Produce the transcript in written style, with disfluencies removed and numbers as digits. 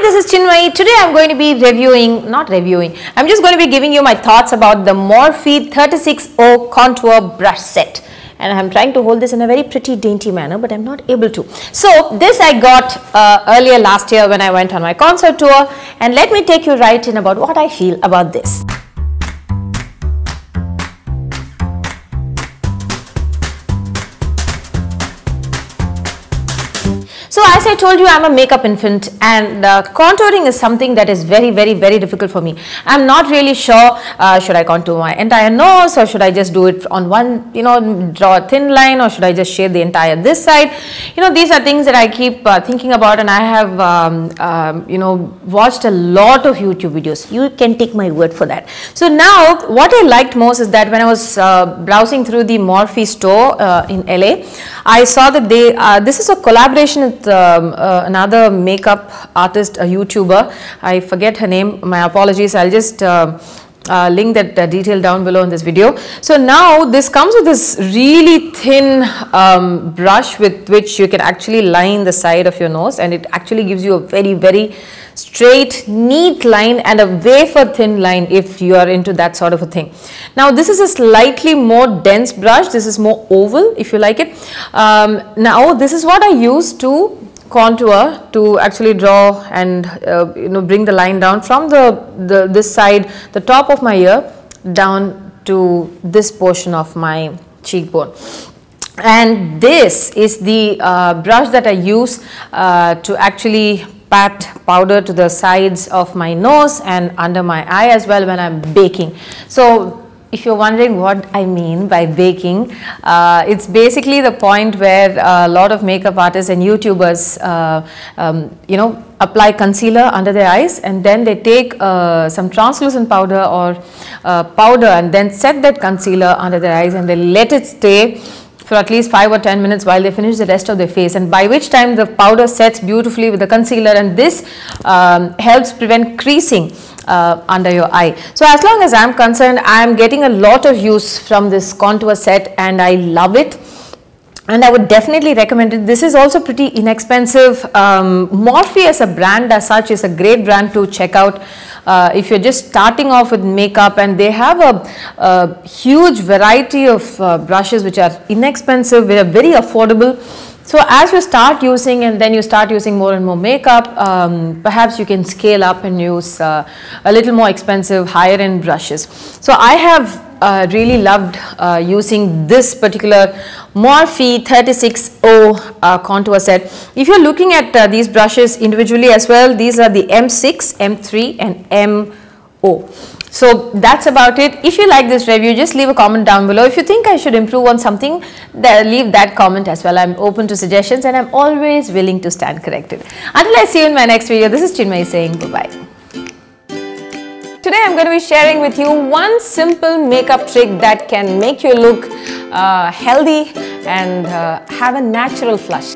this is Chinmayi. Today I'm going to be I'm just going to be giving you my thoughts about the Morphe 36O contour brush set. And I'm trying to hold this in a very pretty dainty manner, but I'm not able to. So this I got earlier last year when I went on my concert tour, and let me take you right in about what I feel about this. So as I told you, I'm a makeup infant, and contouring is something that is very difficult for me. I'm not really sure, should I contour my entire nose, or should I just do it on one, draw a thin line, or should I just shade the entire this side? These are things that I keep thinking about, and I have, watched a lot of YouTube videos. You can take my word for that. So now what I liked most is that when I was browsing through the Morphe store in LA, I saw that this is a collaboration with another makeup artist, a YouTuber. I forget her name, my apologies. I'll just link that detail down below in this video. So now this comes with this really thin brush with which you can actually line the side of your nose, and it actually gives you a very straight, neat line and a wafer thin line if you are into that sort of a thing. Now this is a slightly more dense brush. This is more oval if you like it. Now this is what I use to contour, to actually draw and bring the line down from this side, the top of my ear, down to this portion of my cheekbone. And this is the brush that I use to actually pat powder to the sides of my nose and under my eye as well when I'm baking. So if you're wondering what I mean by baking, it's basically the point where a lot of makeup artists and YouTubers, apply concealer under their eyes, and then they take some translucent powder or powder and then set that concealer under their eyes, and they let it stay for at least 5 or 10 minutes while they finish the rest of their face, and by which time the powder sets beautifully with the concealer, and this helps prevent creasing under your eye. So as long as I'm concerned, I am getting a lot of use from this contour set, and I love it, and I would definitely recommend it. This is also pretty inexpensive. Morphe as a brand as such is a great brand to check out if you're just starting off with makeup, and they have a huge variety of brushes which are inexpensive, they are very affordable. So as you start using, and then you start using more and more makeup, perhaps you can scale up and use a little more expensive higher end brushes. So I have really loved using this particular Morphe 36O contour set. If you're looking at these brushes individually as well, these are the M6, M3 and MO. So that's about it. If you like this review, just leave a comment down below. If you think I should improve on something, leave that comment as well. I'm open to suggestions, and I'm always willing to stand corrected. Until I see you in my next video, this is Chinmayi saying bye-bye. Today I'm going to be sharing with you one simple makeup trick that can make you look healthy and have a natural flush.